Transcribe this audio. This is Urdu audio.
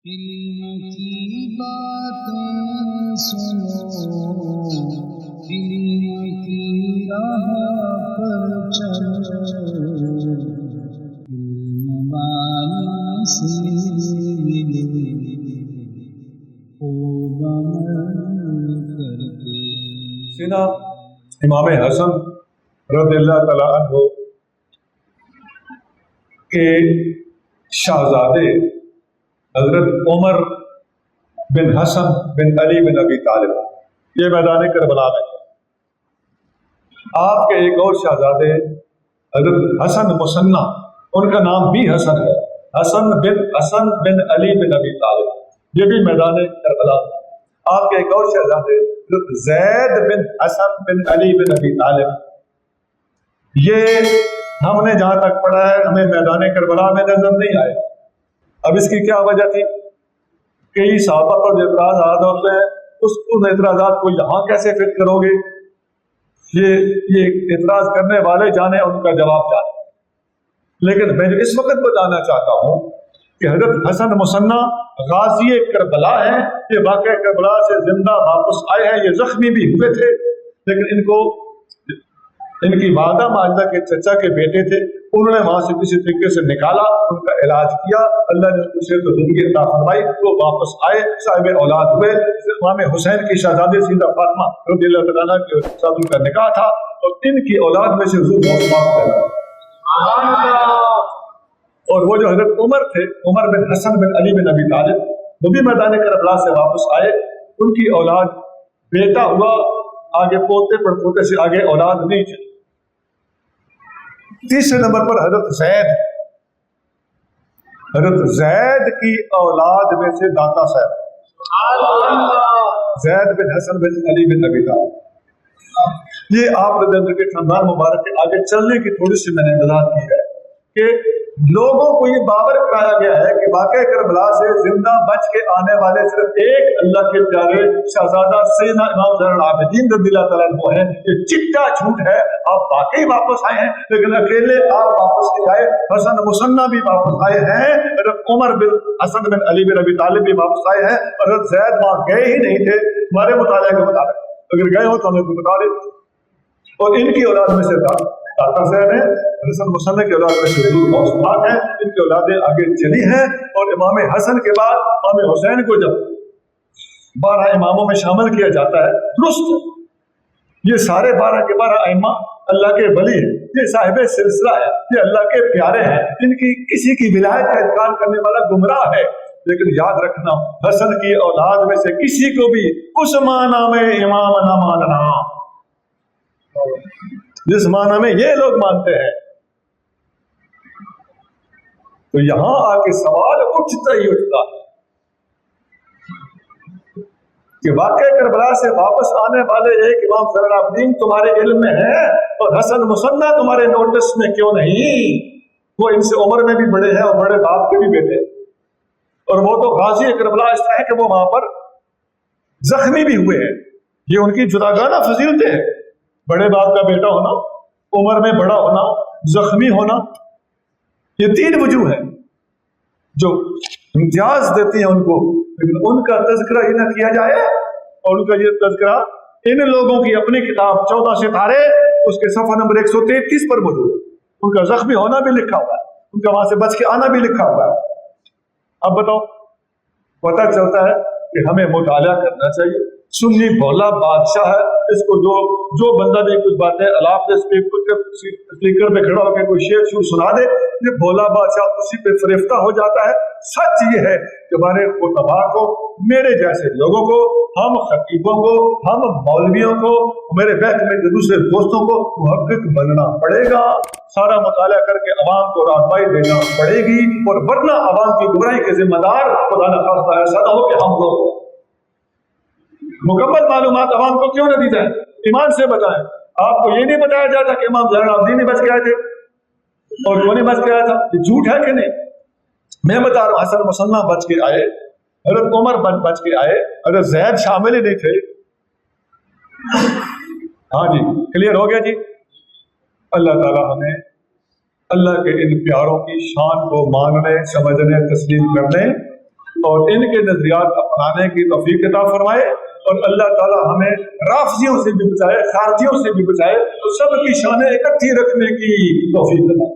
علم کی باتیں سنو، علم کی راہ پر چلو، علم والوں سے ملو، خوب عمل کرتے۔ سینا امام حسن رضی اللہ تعالیٰ عنہ کے شہزادے حضرت عمر بن حسن بن علی بن ابی طالب یہ میدان کربلا میں تھے۔ آپ کے ایک اور شہزادے حضرت حسن مثنی، ان کا نام بھی حسن ہے، حسن بن علی بن ابی طالب، یہ بھی میدان کربلا میں۔ آپ کے ایک اور شہزادے حضرت زید بن حسن بن علی بن ابی طالب، یہ ہم نے جہاں تک پڑھا ہے ہمیں میدان کربلا میں نظر نہیں آئے۔ اب اس کی کیا وجہ تھی؟ کئی صحابہ پر اعتراضات ہوتے ہیں، ان اعتراضات کو یہاں کیسے فٹ کرو گے؟ یہ اعتراض کرنے والے جانے ان کا جواب جانے۔ لیکن میں جو اس وقت بتانا چاہتا ہوں کہ حضرت حسن مثنی غازی کربلا ہیں، یہ واقعہ کربلا سے زندہ واپس آئے ہیں، یہ زخمی بھی ہوئے تھے، لیکن ان کی والدہ ماجدہ کے چچا کے بیٹے تھے، انہوں نے وہاں سے کسی طریقے سے نکالا، ان کا علاج کیا، اللہ نے اسے تو زندگی عطا فرمائی، وہ واپس آئے، صاحب اولاد ہوئے۔ امام حسین کی شہزادی سیدہ فاطمہ رضی اللہ تعالیٰ عنہ کے ساتھ ان کا نکاح تھا، اور ان کی اولاد میں سے حضور اور وہ جو حضرت عمر تھے، عمر بن حسن بن علی بن ابی طالب، وہ بھی میدان کربلا سے واپس آئے، ان کی اولاد بیٹا ہوا، آگے پوتے پر پوتے سے آگے اولاد نہیں تھی۔ تیسرے نمبر پر حضرت زید کی اولاد میں سے داتا صاحب زید بن حسن بن علی بن ابی طالب، یہ آپ رضی اللہ کے خاندان مبارک کے آگے چلنے کی تھوڑی سی میں نے وضاحت کی ہے کہ لوگوں کو یہ باور کرایا گیا ہے کہ واقعہ کربلا سے زندہ بچ کے آنے والے صرف ایک اللہ کے پیارے شہزادہ سیدنا امام زین العابدین رضی اللہ تعالیٰ عنہ ہیں۔ یہ چٹا جھوٹ ہے، آپ واقعی واپس آئے ہیں، لیکن اکیلے آپ واپس نہیں آئے، حسن مثنی بھی واپس آئے ہیں، حضرت عمر بن حسن بن علی بن ابی طالب بھی واپس آئے ہیں، حضرت زید وہاں گئے ہی نہیں تھے ہمارے مطالعے کے مطابق، اگر گئے ہو تو ہمیں بتا دیں۔ اور ان کی اولاد میں سے داتا صاحب ہیں، حسن مثنی کی اولاد میں سے عثمان ہیں، ان کی اولادیں آگے چلی ہیں، اور امام حسن کے بعد امام حسین کو جب 12 اماموں میں شامل کیا جاتا ہے، درست یہ سارے 12 کے 12 ائمہ اللہ کے ولی ہیں، یہ صاحب سلسلہ ہے، یہ اللہ کے پیارے ہیں، ان کی کسی کی ولایت کا انکار کرنے والا گمراہ ہے۔ لیکن یاد رکھنا، حسن کی اولاد میں سے کسی کو بھی اس معنی میں امام نہ ماننا جس معنی میں یہ لوگ مانتے ہیں۔ تو یہاں آ کے سوال اٹھتا ہی اٹھتا ہے کہ واقعہ کربلا سے واپس آنے والے ایک امام زین العابدین تمہارے علم میں ہیں، اور حسن مثنی تمہارے نوٹس میں کیوں نہیں؟ وہ ان سے عمر میں بھی بڑے ہیں اور بڑے باپ کے بھی بیٹے، اور وہ تو غازی کربلا اس طرح ہے کہ وہ وہاں پر زخمی بھی ہوئے ہیں۔ یہ ان کی جداگانہ فضیلتیں ہیں، بڑے باپ کا بیٹا ہونا، عمر میں بڑا ہونا، زخمی ہونا، یہ 3 وجوہ ہیں جو امتیاز دیتی ہیں ان کو، لیکن ان کا تذکرہ ہی نہ کیا جائے۔ اور ان کا یہ تذکرہ ان لوگوں کی اپنی کتاب 14 ستارے اس کے صفحہ نمبر 133 پر موجود ہے، ان کا زخمی ہونا بھی لکھا ہوا ہے، ان کا وہاں سے بچ کے آنا بھی لکھا ہوا ہے۔ اب بتاؤ، پتہ چلتا ہے کہ ہمیں مطالعہ کرنا چاہیے۔ سنی بھولا بادشاہ ہے، اس کو جو بندہ بھی کچھ باتیں الاپ اسپیکر پہ کھڑا ہو کے کوئی شعر سنا دے، یہ بھولا بادشاہ اسی پہ فریفتہ ہو جاتا ہے۔ سچ یہ ہے کہ ہمارے خطباء کو، میرے جیسے لوگوں کو، ہم خطیبوں کو، ہم مولویوں کو، میرے بیت میں دوسرے دوستوں کو محقق بننا پڑے گا، سارا مطالعہ کر کے عوام کو رہنمائی دینا پڑے گی، اور ورنہ عوام کی گمراہی کے ذمہ دار خدا نخواستہ ایسا نہ ہو کہ ہم لوگ مکمل معلومات عوام کو کیوں نہ دی جائیں، ایمان سے بتائیں۔ آپ کو یہ نہیں بتایا جاتا کہ امام زین العابدین بچ کے آئے تھے اور کیوں نہیں بچ کے آیا تھا؟ یہ جھوٹ ہے کہ نہیں؟ میں بتا رہا ہوں، حسن مثنی بچ کے آئے، حضرت عمر بچ کے آئے، حضرت زید شامل ہی نہیں تھے۔ ہاں جی، کلیئر ہو گیا جی۔ اللہ تعالیٰ ہمیں اللہ کے ان پیاروں کی شان کو ماننے، سمجھنے، تسلیم کرنے اور ان کے نظریات اپنانے کی توفیق عطا فرمائے، اور اللہ تعالی ہمیں رافضیوں سے بھی بچائے، خارجیوں سے بھی بچائے، تو سب کی شانیں اکٹھی رکھنے کی توفیق عطا